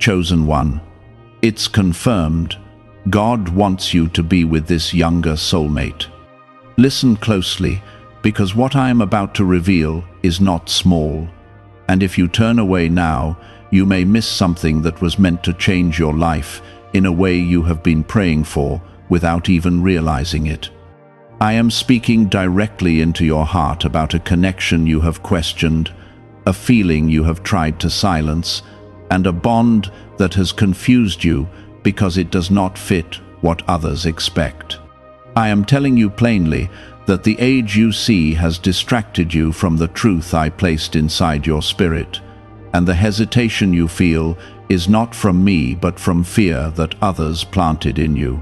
chosen one. It's confirmed. God wants you to be with this younger soulmate. Listen closely, because what I am about to reveal is not small. And if you turn away now, you may miss something that was meant to change your life in a way you have been praying for without even realizing it. I am speaking directly into your heart about a connection you have questioned, a feeling you have tried to silence, and a bond that has confused you because it does not fit what others expect. I am telling you plainly that the age you see has distracted you from the truth I placed inside your spirit, and the hesitation you feel is not from me but from fear that others planted in you.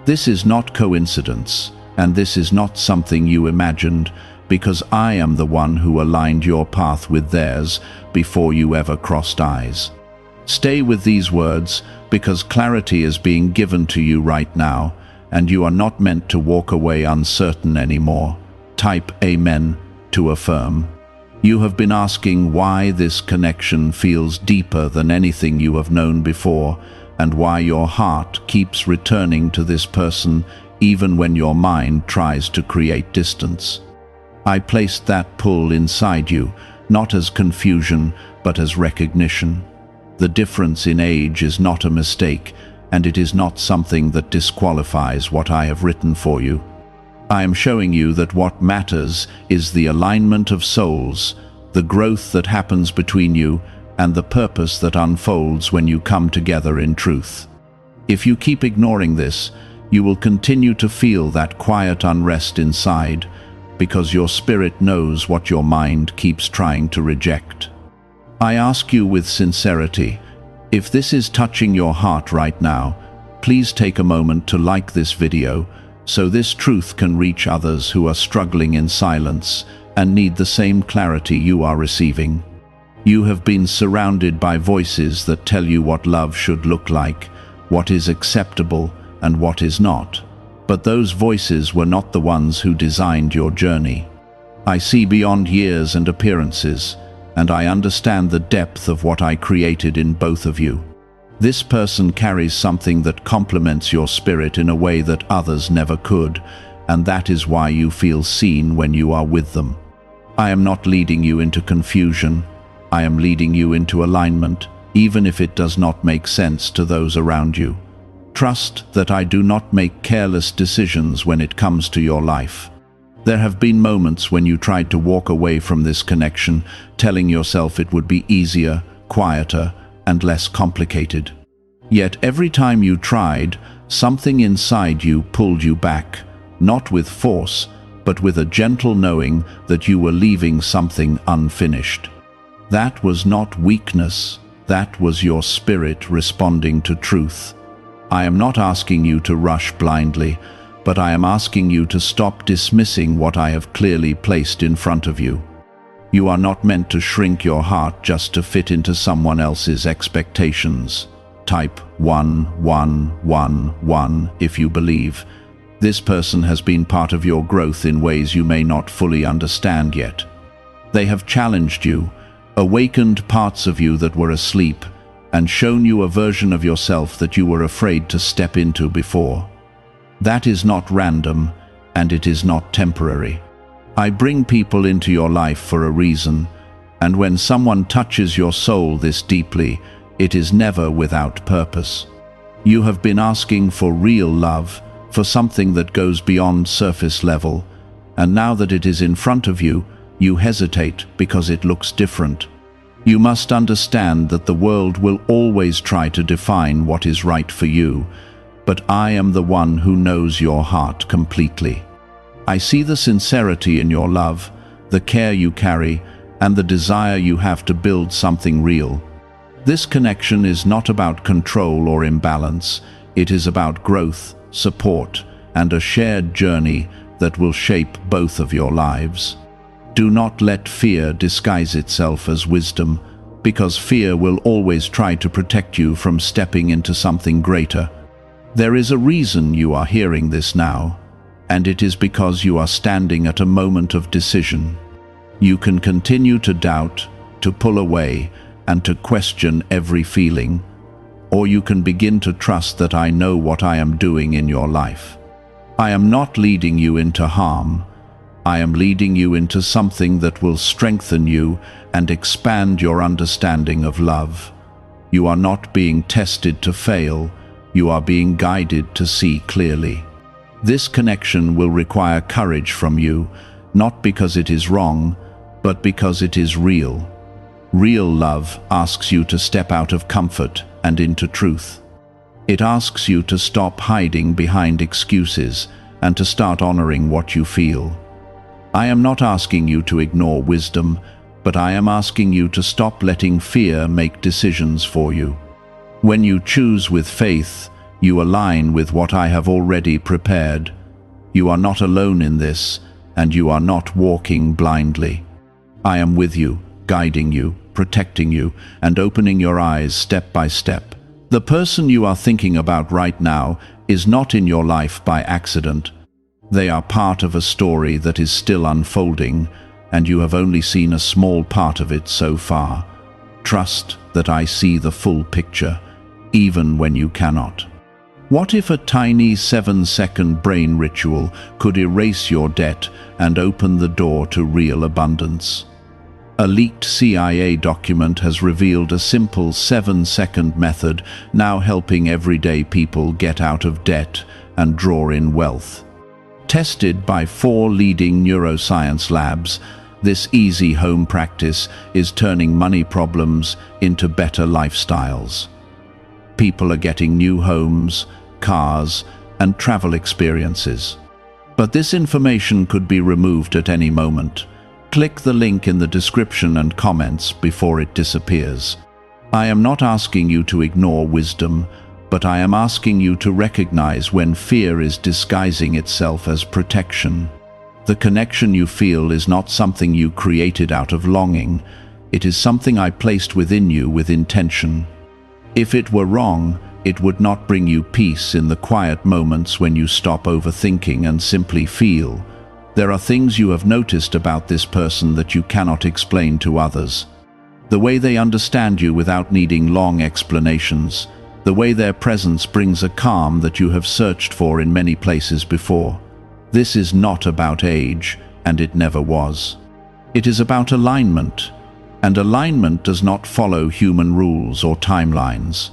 This is not coincidence, and this is not something you imagined, because I am the one who aligned your path with theirs before you ever crossed eyes. Stay with these words, because clarity is being given to you right now, and you are not meant to walk away uncertain anymore. Type Amen to affirm. You have been asking why this connection feels deeper than anything you have known before, and why your heart keeps returning to this person even when your mind tries to create distance. I placed that pull inside you, not as confusion, but as recognition. The difference in age is not a mistake, and it is not something that disqualifies what I have written for you. I am showing you that what matters is the alignment of souls, the growth that happens between you, and the purpose that unfolds when you come together in truth. If you keep ignoring this, you will continue to feel that quiet unrest inside, because your spirit knows what your mind keeps trying to reject. I ask you with sincerity, if this is touching your heart right now, please take a moment to like this video so this truth can reach others who are struggling in silence and need the same clarity you are receiving. You have been surrounded by voices that tell you what love should look like, what is acceptable and what is not. But those voices were not the ones who designed your journey. I see beyond years and appearances, and I understand the depth of what I created in both of you. This person carries something that complements your spirit in a way that others never could, and that is why you feel seen when you are with them. I am not leading you into confusion. I am leading you into alignment, even if it does not make sense to those around you. Trust that I do not make careless decisions when it comes to your life. There have been moments when you tried to walk away from this connection, telling yourself it would be easier, quieter, and less complicated. Yet every time you tried, something inside you pulled you back, not with force, but with a gentle knowing that you were leaving something unfinished. That was not weakness, that was your spirit responding to truth. I am not asking you to rush blindly, but I am asking you to stop dismissing what I have clearly placed in front of you. You are not meant to shrink your heart just to fit into someone else's expectations. Type 1111 if you believe. This person has been part of your growth in ways you may not fully understand yet. They have challenged you, awakened parts of you that were asleep, and shown you a version of yourself that you were afraid to step into before. That is not random, and it is not temporary. I bring people into your life for a reason, and when someone touches your soul this deeply, it is never without purpose. You have been asking for real love, for something that goes beyond surface level, and now that it is in front of you, you hesitate because it looks different. You must understand that the world will always try to define what is right for you, but I am the one who knows your heart completely. I see the sincerity in your love, the care you carry, and the desire you have to build something real. This connection is not about control or imbalance. It is about growth, support, and a shared journey that will shape both of your lives. Do not let fear disguise itself as wisdom, because fear will always try to protect you from stepping into something greater. There is a reason you are hearing this now, and it is because you are standing at a moment of decision. You can continue to doubt, to pull away, and to question every feeling, or you can begin to trust that I know what I am doing in your life. I am not leading you into harm. I am leading you into something that will strengthen you and expand your understanding of love. You are not being tested to fail. You are being guided to see clearly. This connection will require courage from you, not because it is wrong, but because it is real. Real love asks you to step out of comfort and into truth. It asks you to stop hiding behind excuses and to start honoring what you feel. I am not asking you to ignore wisdom, but I am asking you to stop letting fear make decisions for you. When you choose with faith, you align with what I have already prepared. You are not alone in this, and you are not walking blindly. I am with you, guiding you, protecting you, and opening your eyes step by step. The person you are thinking about right now is not in your life by accident. They are part of a story that is still unfolding, and you have only seen a small part of it so far. Trust that I see the full picture, even when you cannot. What if a tiny 7-second brain ritual could erase your debt and open the door to real abundance? A leaked CIA document has revealed a simple 7-second method now helping everyday people get out of debt and draw in wealth. Tested by 4 leading neuroscience labs, this easy home practice is turning money problems into better lifestyles. People are getting new homes, cars, and travel experiences. But this information could be removed at any moment. Click the link in the description and comments before it disappears. I am not asking you to ignore wisdom, but I am asking you to recognize when fear is disguising itself as protection. The connection you feel is not something you created out of longing. It is something I placed within you with intention. If it were wrong, it would not bring you peace in the quiet moments when you stop overthinking and simply feel. There are things you have noticed about this person that you cannot explain to others. The way they understand you without needing long explanations. The way their presence brings a calm that you have searched for in many places before. This is not about age, and it never was. It is about alignment, and alignment does not follow human rules or timelines.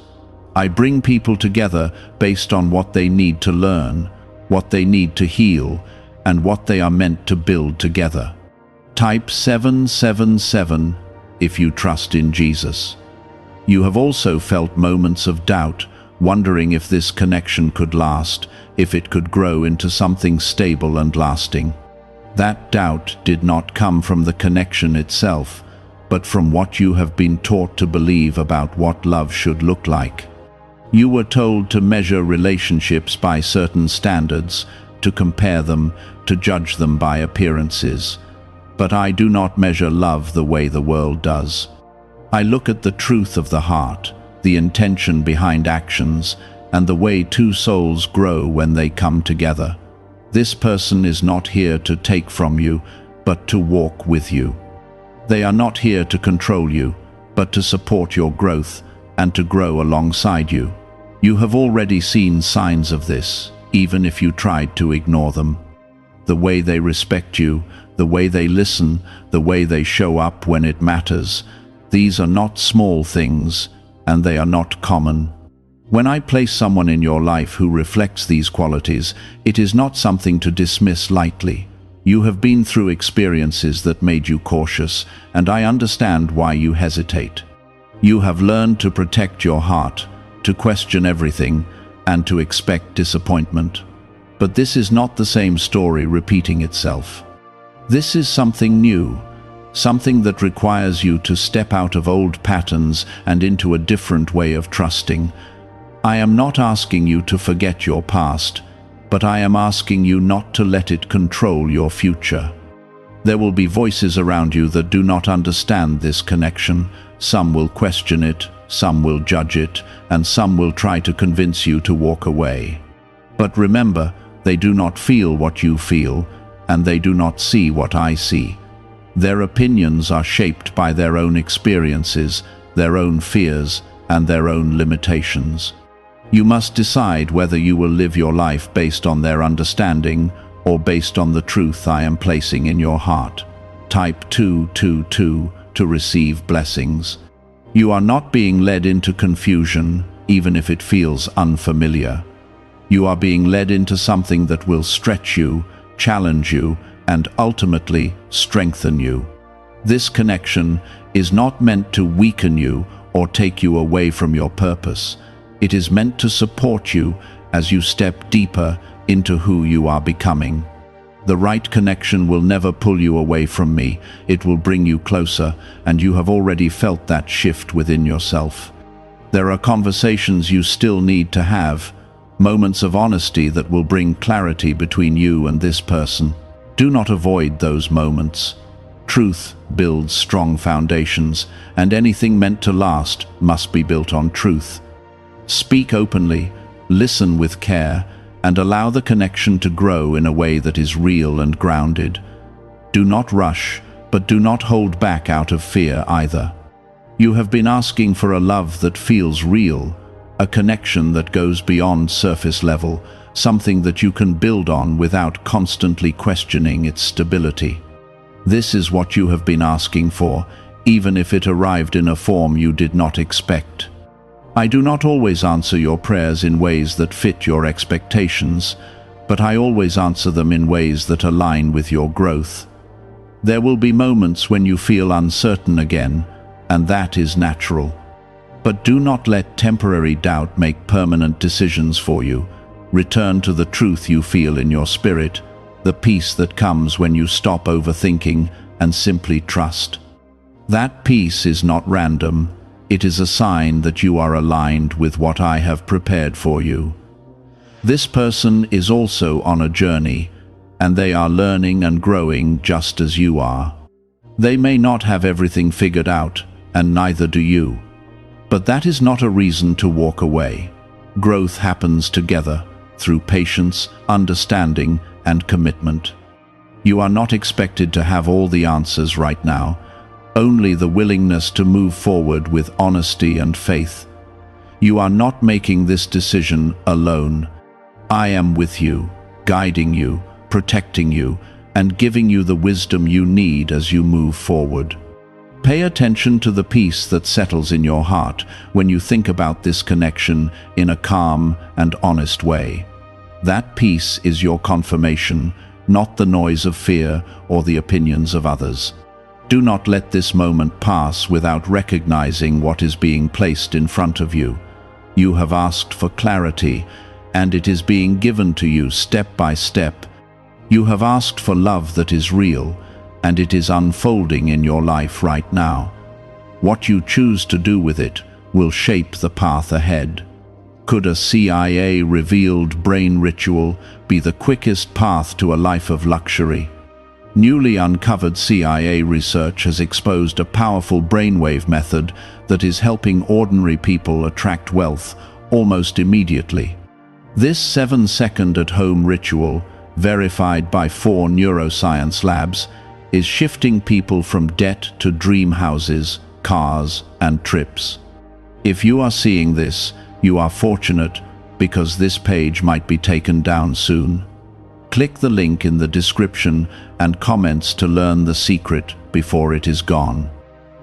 I bring people together based on what they need to learn, what they need to heal, and what they are meant to build together. Type 777 if you trust in Jesus. You have also felt moments of doubt, wondering if this connection could last, if it could grow into something stable and lasting. That doubt did not come from the connection itself, but from what you have been taught to believe about what love should look like. You were told to measure relationships by certain standards, to compare them, to judge them by appearances. But I do not measure love the way the world does. I look at the truth of the heart, the intention behind actions, and the way 2 souls grow when they come together. This person is not here to take from you, but to walk with you. They are not here to control you, but to support your growth and to grow alongside you. You have already seen signs of this, even if you tried to ignore them. The way they respect you, the way they listen, the way they show up when it matters. These are not small things, and they are not common. When I place someone in your life who reflects these qualities, it is not something to dismiss lightly. You have been through experiences that made you cautious, and I understand why you hesitate. You have learned to protect your heart, to question everything, and to expect disappointment. But this is not the same story repeating itself. This is something new, something that requires you to step out of old patterns and into a different way of trusting. I am not asking you to forget your past, but I am asking you not to let it control your future. There will be voices around you that do not understand this connection. Some will question it, some will judge it, and some will try to convince you to walk away. But remember, they do not feel what you feel, and they do not see what I see. Their opinions are shaped by their own experiences, their own fears, and their own limitations. You must decide whether you will live your life based on their understanding or based on the truth I am placing in your heart. Type 222 to receive blessings. You are not being led into confusion, even if it feels unfamiliar. You are being led into something that will stretch you, challenge you, and ultimately strengthen you. This connection is not meant to weaken you or take you away from your purpose. It is meant to support you as you step deeper into who you are becoming. The right connection will never pull you away from me. It will bring you closer, and you have already felt that shift within yourself. There are conversations you still need to have, moments of honesty that will bring clarity between you and this person. Do not avoid those moments. Truth builds strong foundations, and anything meant to last must be built on truth. Speak openly, listen with care, and allow the connection to grow in a way that is real and grounded. Do not rush, but do not hold back out of fear either. You have been asking for a love that feels real, a connection that goes beyond surface level, something that you can build on without constantly questioning its stability. This is what you have been asking for, even if it arrived in a form you did not expect. I do not always answer your prayers in ways that fit your expectations, but I always answer them in ways that align with your growth. There will be moments when you feel uncertain again, and that is natural. But do not let temporary doubt make permanent decisions for you. Return to the truth you feel in your spirit, the peace that comes when you stop overthinking and simply trust. That peace is not random. It is a sign that you are aligned with what I have prepared for you. This person is also on a journey, and they are learning and growing just as you are. They may not have everything figured out, and neither do you. But that is not a reason to walk away. Growth happens together, through patience, understanding, and commitment. You are not expected to have all the answers right now, only the willingness to move forward with honesty and faith. You are not making this decision alone. I am with you, guiding you, protecting you, and giving you the wisdom you need as you move forward. Pay attention to the peace that settles in your heart when you think about this connection in a calm and honest way. That peace is your confirmation, not the noise of fear or the opinions of others. Do not let this moment pass without recognizing what is being placed in front of you. You have asked for clarity, and it is being given to you step by step. You have asked for love that is real, and it is unfolding in your life right now. What you choose to do with it will shape the path ahead. Could a CIA-revealed brain ritual be the quickest path to a life of luxury? Newly uncovered CIA research has exposed a powerful brainwave method that is helping ordinary people attract wealth almost immediately. This 7-second at-home ritual, verified by 4 neuroscience labs, is shifting people from debt to dream houses, cars, and trips. If you are seeing this, you are fortunate, because this page might be taken down soon. Click the link in the description and comments to learn the secret before it is gone.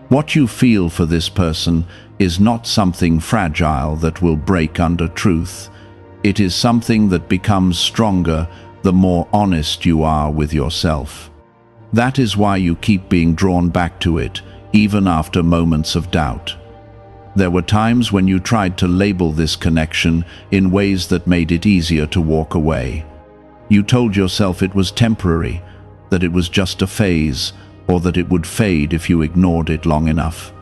What you feel for this person is not something fragile that will break under truth. It is something that becomes stronger the more honest you are with yourself. That is why you keep being drawn back to it, even after moments of doubt. There were times when you tried to label this connection in ways that made it easier to walk away. You told yourself it was temporary, that it was just a phase, or that it would fade if you ignored it long enough.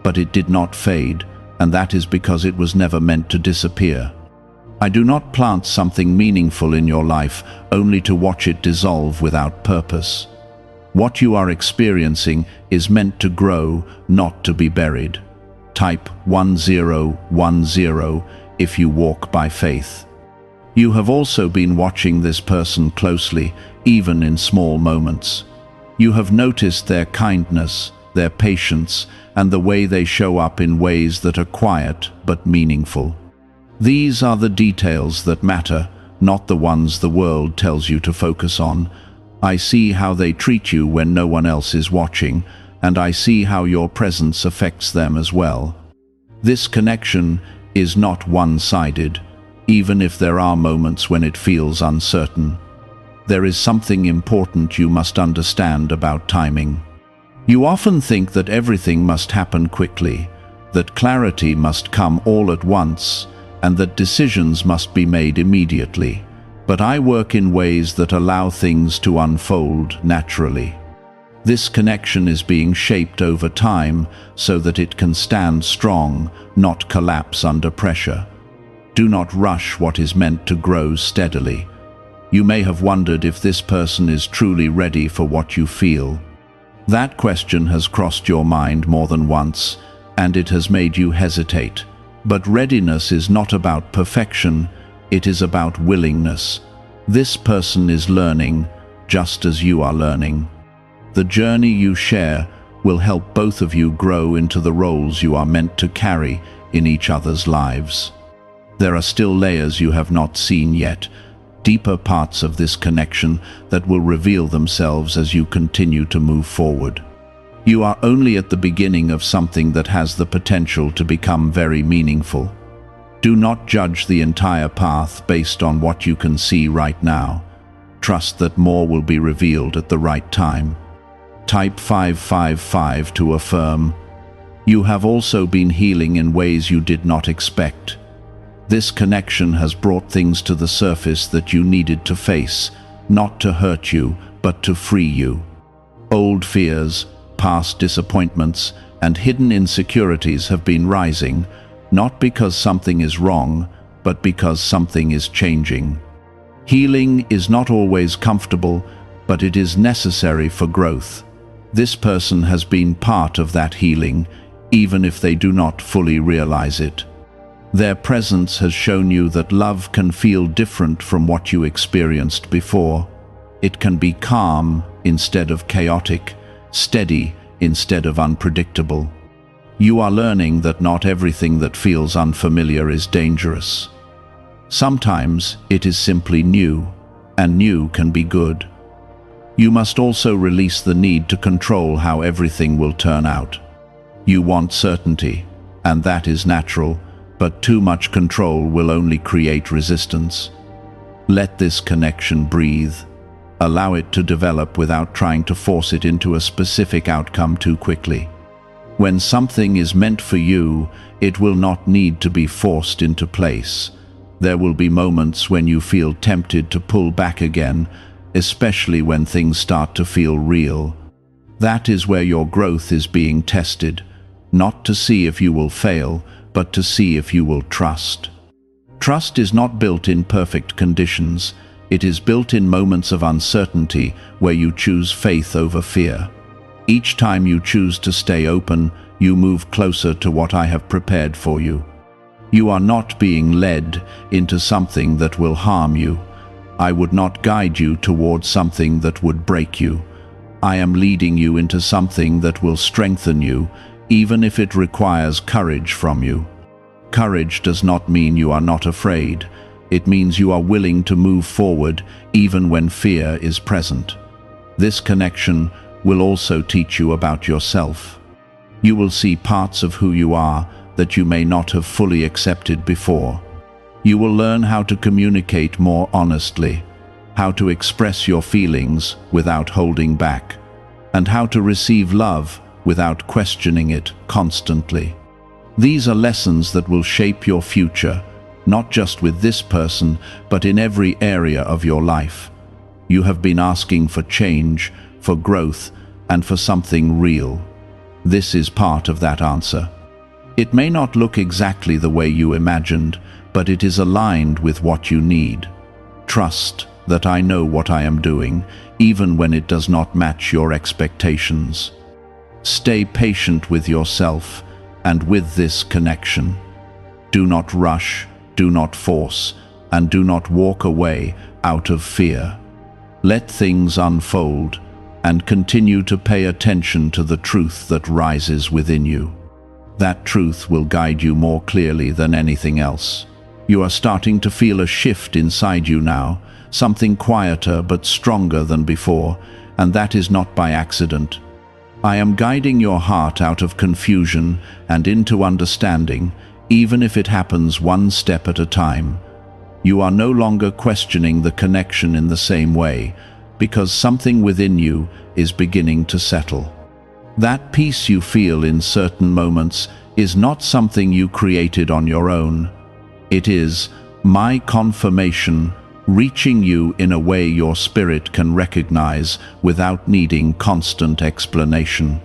But it did not fade, and that is because it was never meant to disappear. I do not plant something meaningful in your life only to watch it dissolve without purpose. What you are experiencing is meant to grow, not to be buried. Type 1010 if you walk by faith. You have also been watching this person closely, even in small moments. You have noticed their kindness, their patience, and the way they show up in ways that are quiet but meaningful. These are the details that matter, not the ones the world tells you to focus on. I see how they treat you when no one else is watching, and I see how your presence affects them as well. This connection is not one-sided, even if there are moments when it feels uncertain. There is something important you must understand about timing. You often think that everything must happen quickly, that clarity must come all at once, and that decisions must be made immediately. But I work in ways that allow things to unfold naturally. This connection is being shaped over time so that it can stand strong, not collapse under pressure. Do not rush what is meant to grow steadily. You may have wondered if this person is truly ready for what you feel. That question has crossed your mind more than once, and it has made you hesitate. But readiness is not about perfection, it is about willingness. This person is learning, just as you are learning. The journey you share will help both of you grow into the roles you are meant to carry in each other's lives. There are still layers you have not seen yet, deeper parts of this connection that will reveal themselves as you continue to move forward. You are only at the beginning of something that has the potential to become very meaningful. Do not judge the entire path based on what you can see right now. Trust that more will be revealed at the right time. Type 555 to affirm. You have also been healing in ways you did not expect. This connection has brought things to the surface that you needed to face, not to hurt you, but to free you. Old fears, past disappointments, and hidden insecurities have been rising, not because something is wrong, but because something is changing. Healing is not always comfortable, but it is necessary for growth. This person has been part of that healing, even if they do not fully realize it. Their presence has shown you that love can feel different from what you experienced before. It can be calm instead of chaotic, steady instead of unpredictable. You are learning that not everything that feels unfamiliar is dangerous. Sometimes it is simply new, and new can be good. You must also release the need to control how everything will turn out. You want certainty, and that is natural, but too much control will only create resistance. Let this connection breathe. Allow it to develop without trying to force it into a specific outcome too quickly. When something is meant for you, it will not need to be forced into place. There will be moments when you feel tempted to pull back again, especially when things start to feel real. That is where your growth is being tested, not to see if you will fail, but to see if you will trust. Trust is not built in perfect conditions. It is built in moments of uncertainty where you choose faith over fear. Each time you choose to stay open, you move closer to what I have prepared for you. You are not being led into something that will harm you. I would not guide you towards something that would break you. I am leading you into something that will strengthen you, even if it requires courage from you. Courage does not mean you are not afraid. It means you are willing to move forward even when fear is present. This connection will also teach you about yourself. You will see parts of who you are that you may not have fully accepted before. You will learn how to communicate more honestly, how to express your feelings without holding back, and how to receive love without questioning it constantly. These are lessons that will shape your future, not just with this person, but in every area of your life. You have been asking for change, for growth, and for something real. This is part of that answer. It may not look exactly the way you imagined, but it is aligned with what you need. Trust that I know what I am doing, even when it does not match your expectations. Stay patient with yourself and with this connection. Do not rush, do not force, and do not walk away out of fear. Let things unfold, and continue to pay attention to the truth that rises within you. That truth will guide you more clearly than anything else. You are starting to feel a shift inside you now, something quieter but stronger than before, and that is not by accident. I am guiding your heart out of confusion and into understanding, even if it happens one step at a time. You are no longer questioning the connection in the same way, because something within you is beginning to settle. That peace you feel in certain moments is not something you created on your own. It is my confirmation reaching you in a way your spirit can recognize without needing constant explanation.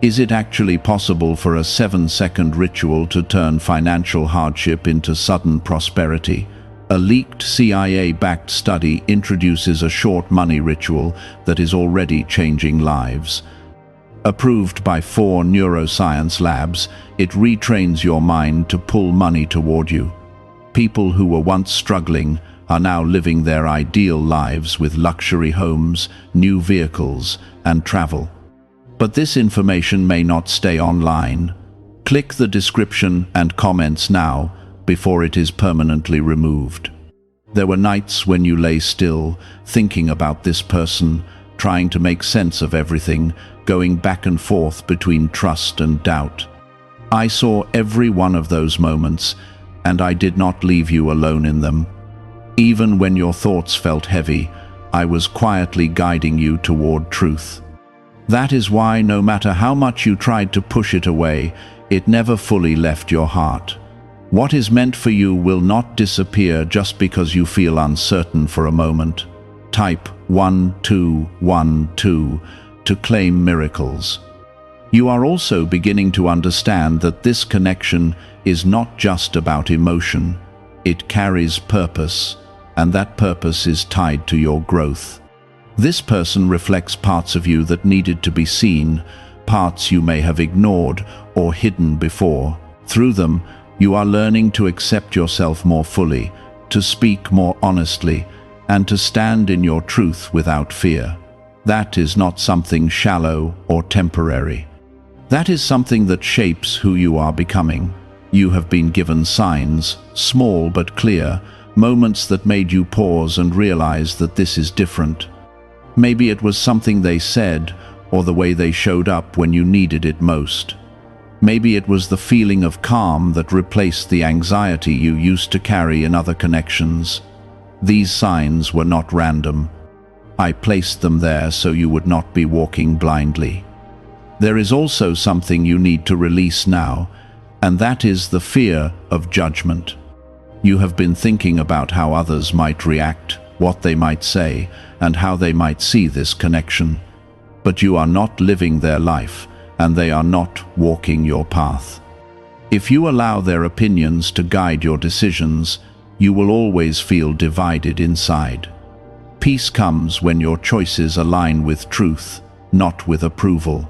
Is it actually possible for a 7-second ritual to turn financial hardship into sudden prosperity? A leaked CIA-backed study introduces a short money ritual that is already changing lives. Approved by 4 neuroscience labs, it retrains your mind to pull money toward you. People who were once struggling are now living their ideal lives with luxury homes, new vehicles, and travel. But this information may not stay online. Click the description and comments now before it is permanently removed. There were nights when you lay still, thinking about this person, trying to make sense of everything, going back and forth between trust and doubt. I saw every one of those moments, and I did not leave you alone in them. Even when your thoughts felt heavy, I was quietly guiding you toward truth. That is why, no matter how much you tried to push it away, it never fully left your heart. What is meant for you will not disappear just because you feel uncertain for a moment. Type 1212 to claim miracles. You are also beginning to understand that this connection is not just about emotion. It carries purpose, and that purpose is tied to your growth. This person reflects parts of you that needed to be seen, parts you may have ignored or hidden before. Through them, you are learning to accept yourself more fully, to speak more honestly, and to stand in your truth without fear. That is not something shallow or temporary. That is something that shapes who you are becoming. You have been given signs, small but clear, moments that made you pause and realize that this is different. Maybe it was something they said, or the way they showed up when you needed it most. Maybe it was the feeling of calm that replaced the anxiety you used to carry in other connections. These signs were not random. I placed them there so you would not be walking blindly. There is also something you need to release now, and that is the fear of judgment. You have been thinking about how others might react, what they might say, and how they might see this connection. But you are not living their life, and they are not walking your path. If you allow their opinions to guide your decisions, you will always feel divided inside. Peace comes when your choices align with truth, not with approval.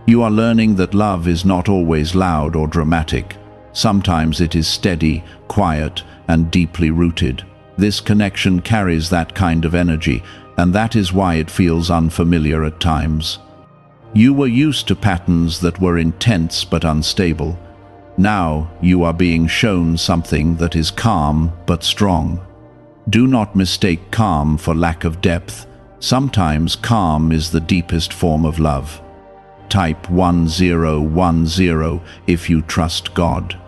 You are learning that love is not always loud or dramatic. Sometimes it is steady, quiet, and deeply rooted. This connection carries that kind of energy, and that is why it feels unfamiliar at times. You were used to patterns that were intense but unstable. Now you are being shown something that is calm but strong. Do not mistake calm for lack of depth. Sometimes calm is the deepest form of love. Type 1010 if you trust God.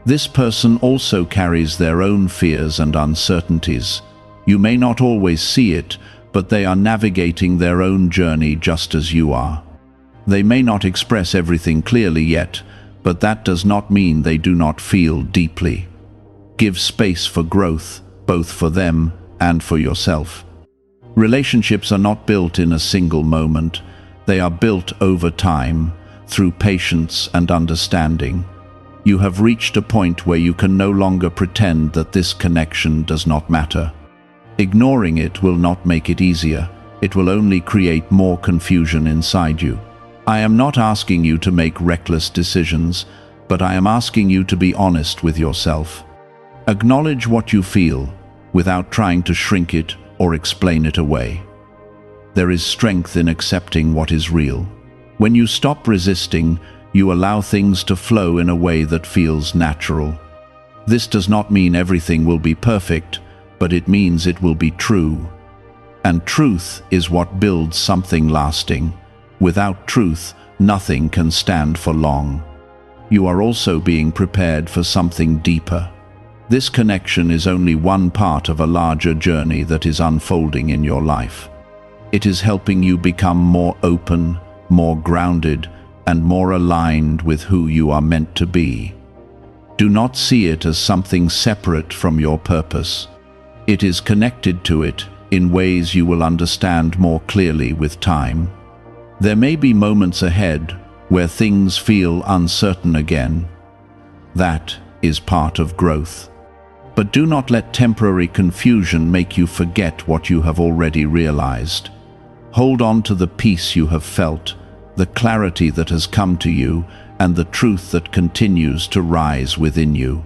This person also carries their own fears and uncertainties. You may not always see it, but they are navigating their own journey just as you are. They may not express everything clearly yet, but that does not mean they do not feel deeply. Give space for growth, both for them and for yourself. Relationships are not built in a single moment. They are built over time, through patience and understanding. You have reached a point where you can no longer pretend that this connection does not matter. Ignoring it will not make it easier. It will only create more confusion inside you. I am not asking you to make reckless decisions, but I am asking you to be honest with yourself. Acknowledge what you feel, without trying to shrink it or explain it away. There is strength in accepting what is real. When you stop resisting, you allow things to flow in a way that feels natural. This does not mean everything will be perfect, but it means it will be true. And truth is what builds something lasting. Without truth, nothing can stand for long. You are also being prepared for something deeper. This connection is only one part of a larger journey that is unfolding in your life. It is helping you become more open, more grounded, and more aligned with who you are meant to be. Do not see it as something separate from your purpose. It is connected to it in ways you will understand more clearly with time. There may be moments ahead where things feel uncertain again. That is part of growth. But do not let temporary confusion make you forget what you have already realized. Hold on to the peace you have felt, the clarity that has come to you, and the truth that continues to rise within you.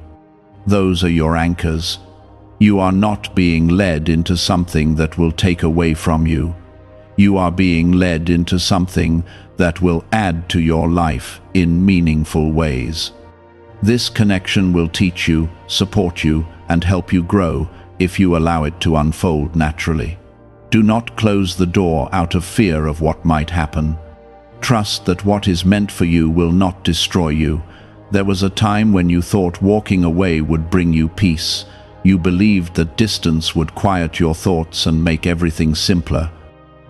Those are your anchors. You are not being led into something that will take away from you. You are being led into something that will add to your life in meaningful ways. This connection will teach you, support you, and help you grow if you allow it to unfold naturally. Do not close the door out of fear of what might happen. Trust that what is meant for you will not destroy you. There was a time when you thought walking away would bring you peace. You believed that distance would quiet your thoughts and make everything simpler.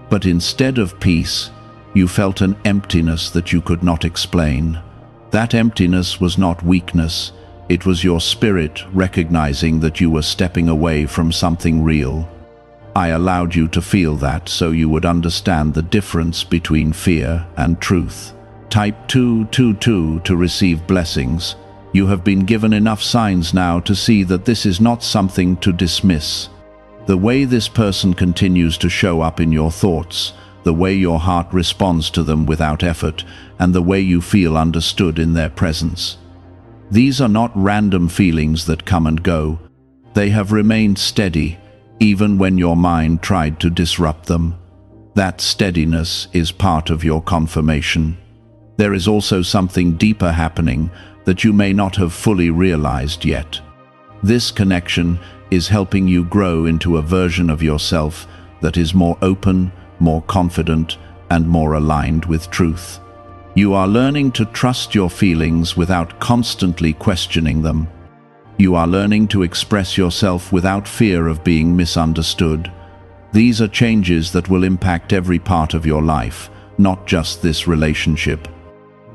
But instead of peace, you felt an emptiness that you could not explain. That emptiness was not weakness. It was your spirit recognizing that you were stepping away from something real. I allowed you to feel that so you would understand the difference between fear and truth. Type 222 to receive blessings. You have been given enough signs now to see that this is not something to dismiss. The way this person continues to show up in your thoughts, the way your heart responds to them without effort, and the way you feel understood in their presence. These are not random feelings that come and go. They have remained steady, even when your mind tried to disrupt them. That steadiness is part of your confirmation. There is also something deeper happening that you may not have fully realized yet. This connection is helping you grow into a version of yourself that is more open, more confident, and more aligned with truth. You are learning to trust your feelings without constantly questioning them. You are learning to express yourself without fear of being misunderstood. These are changes that will impact every part of your life, not just this relationship.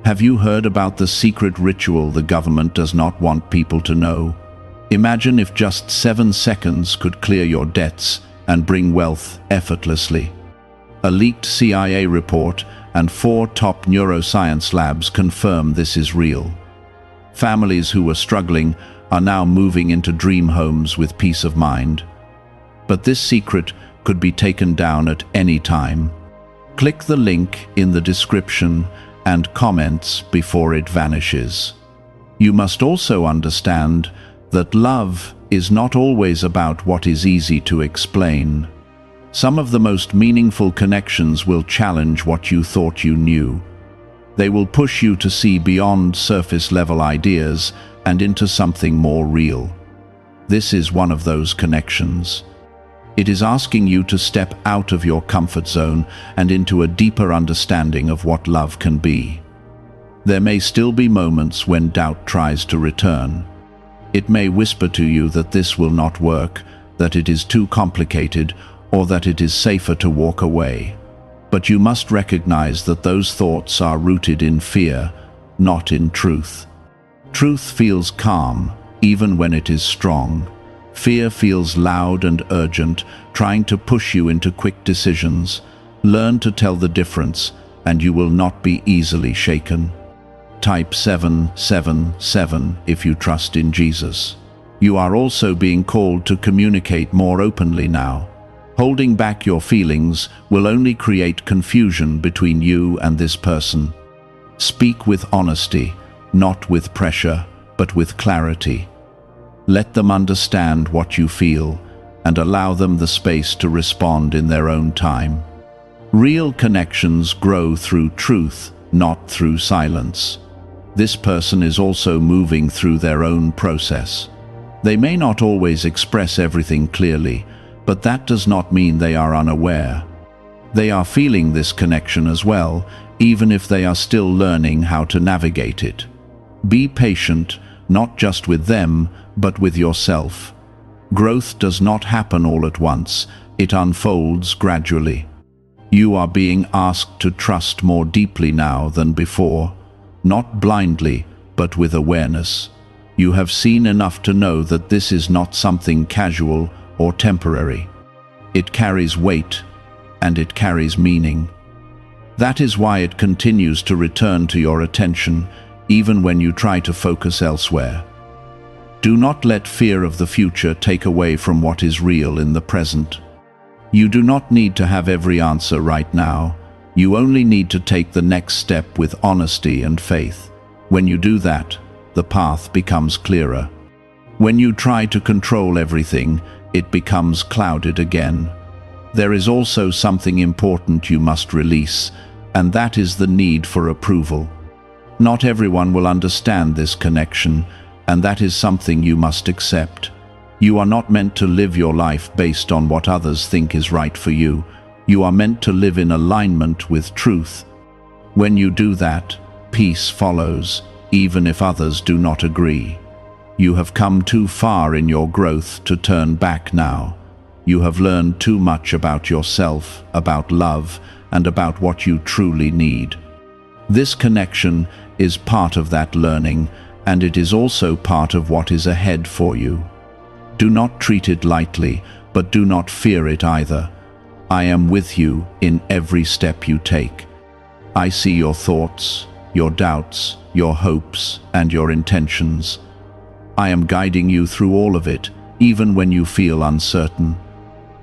Have you heard about the secret ritual the government does not want people to know? Imagine if just 7 seconds could clear your debts and bring wealth effortlessly. A leaked CIA report and 4 top neuroscience labs confirm this is real. Families who were struggling are now moving into dream homes with peace of mind. But this secret could be taken down at any time. Click the link in the description and comments before it vanishes. You must also understand that love is not always about what is easy to explain. Some of the most meaningful connections will challenge what you thought you knew. They will push you to see beyond surface-level ideas and into something more real. This is one of those connections. It is asking you to step out of your comfort zone and into a deeper understanding of what love can be. There may still be moments when doubt tries to return. It may whisper to you that this will not work, that it is too complicated, or that it is safer to walk away. But you must recognize that those thoughts are rooted in fear, not in truth. Truth feels calm, even when it is strong. Fear feels loud and urgent, trying to push you into quick decisions. Learn to tell the difference, and you will not be easily shaken. Type 777 if you trust in Jesus. You are also being called to communicate more openly now. Holding back your feelings will only create confusion between you and this person. Speak with honesty, not with pressure, but with clarity. Let them understand what you feel and allow them the space to respond in their own time. Real connections grow through truth, not through silence. This person is also moving through their own process. They may not always express everything clearly, but that does not mean they are unaware. They are feeling this connection as well, even if they are still learning how to navigate it. Be patient, not just with them, but with yourself. Growth does not happen all at once, it unfolds gradually. You are being asked to trust more deeply now than before, not blindly, but with awareness. You have seen enough to know that this is not something casual or temporary. It carries weight, and it carries meaning. That is why it continues to return to your attention, even when you try to focus elsewhere. Do not let fear of the future take away from what is real in the present. You do not need to have every answer right now. You only need to take the next step with honesty and faith. When you do that, the path becomes clearer. When you try to control everything, it becomes clouded again. There is also something important you must release, and that is the need for approval. Not everyone will understand this connection, and that is something you must accept. You are not meant to live your life based on what others think is right for you. You are meant to live in alignment with truth. When you do that, peace follows, even if others do not agree. You have come too far in your growth to turn back now. You have learned too much about yourself, about love, and about what you truly need. This connection is part of that learning, and it is also part of what is ahead for you. Do not treat it lightly, but do not fear it either. I am with you in every step you take. I see your thoughts, your doubts, your hopes, and your intentions. I am guiding you through all of it, even when you feel uncertain.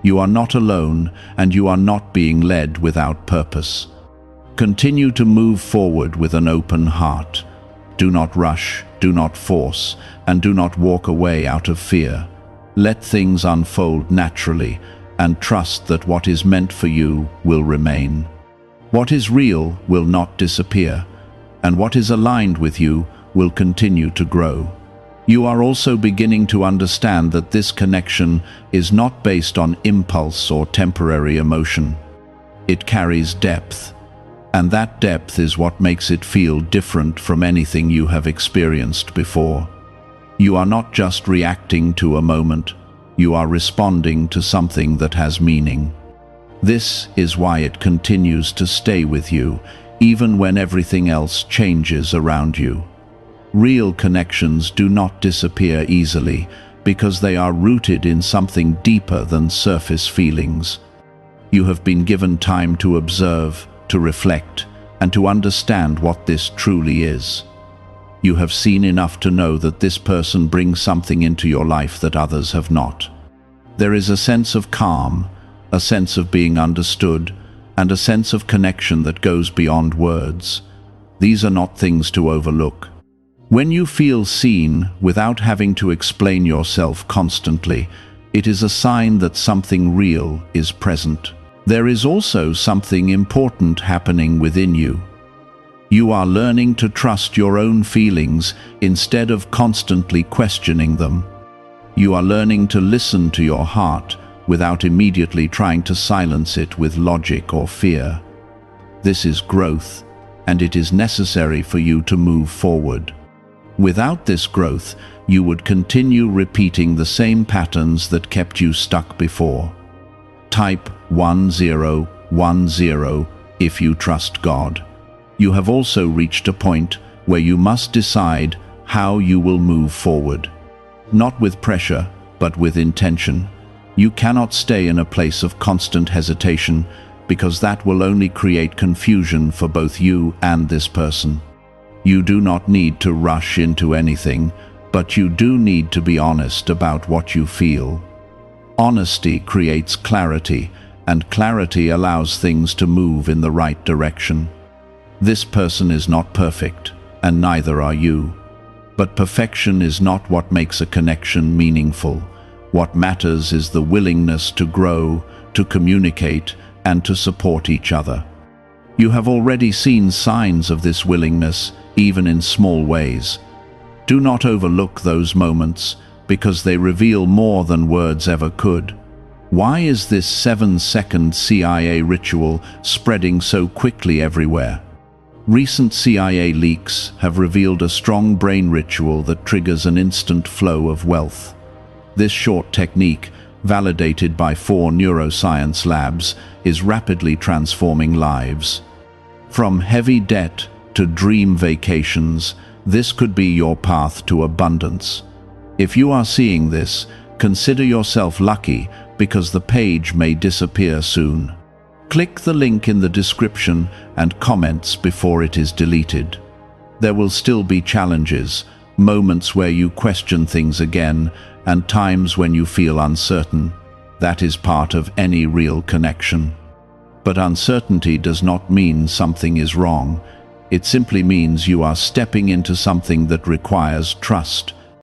You are not alone, and you are not being led without purpose. Continue to move forward with an open heart. Do not rush, do not force, and do not walk away out of fear. Let things unfold naturally, and trust that what is meant for you will remain. What is real will not disappear, and what is aligned with you will continue to grow. You are also beginning to understand that this connection is not based on impulse or temporary emotion. It carries depth, and that depth is what makes it feel different from anything you have experienced before. You are not just reacting to a moment, you are responding to something that has meaning. This is why it continues to stay with you, even when everything else changes around you. Real connections do not disappear easily because they are rooted in something deeper than surface feelings. You have been given time to observe, to reflect, and to understand what this truly is. You have seen enough to know that this person brings something into your life that others have not. There is a sense of calm, a sense of being understood, and a sense of connection that goes beyond words. These are not things to overlook. When you feel seen without having to explain yourself constantly, it is a sign that something real is present. There is also something important happening within you. You are learning to trust your own feelings instead of constantly questioning them. You are learning to listen to your heart without immediately trying to silence it with logic or fear. This is growth, and it is necessary for you to move forward. Without this growth, you would continue repeating the same patterns that kept you stuck before. Type 1010 if you trust God. You have also reached a point where you must decide how you will move forward. Not with pressure, but with intention. You cannot stay in a place of constant hesitation, because that will only create confusion for both you and this person. You do not need to rush into anything, but you do need to be honest about what you feel. Honesty creates clarity, and clarity allows things to move in the right direction. This person is not perfect, and neither are you. But perfection is not what makes a connection meaningful. What matters is the willingness to grow, to communicate, and to support each other. You have already seen signs of this willingness, even in small ways. Do not overlook those moments, because they reveal more than words ever could. Why is this 7-second CIA ritual spreading so quickly everywhere? Recent CIA leaks have revealed a strong brain ritual that triggers an instant flow of wealth. This short technique, validated by 4 neuroscience labs, is rapidly transforming lives. From heavy debt to dream vacations, this could be your path to abundance. If you are seeing this, consider yourself lucky, because the page may disappear soon. Click the link in the description and comments before it is deleted. There will still be challenges, moments where you question things again, and times when you feel uncertain. That is part of any real connection. But uncertainty does not mean something is wrong. It simply means you are stepping into something that requires trust,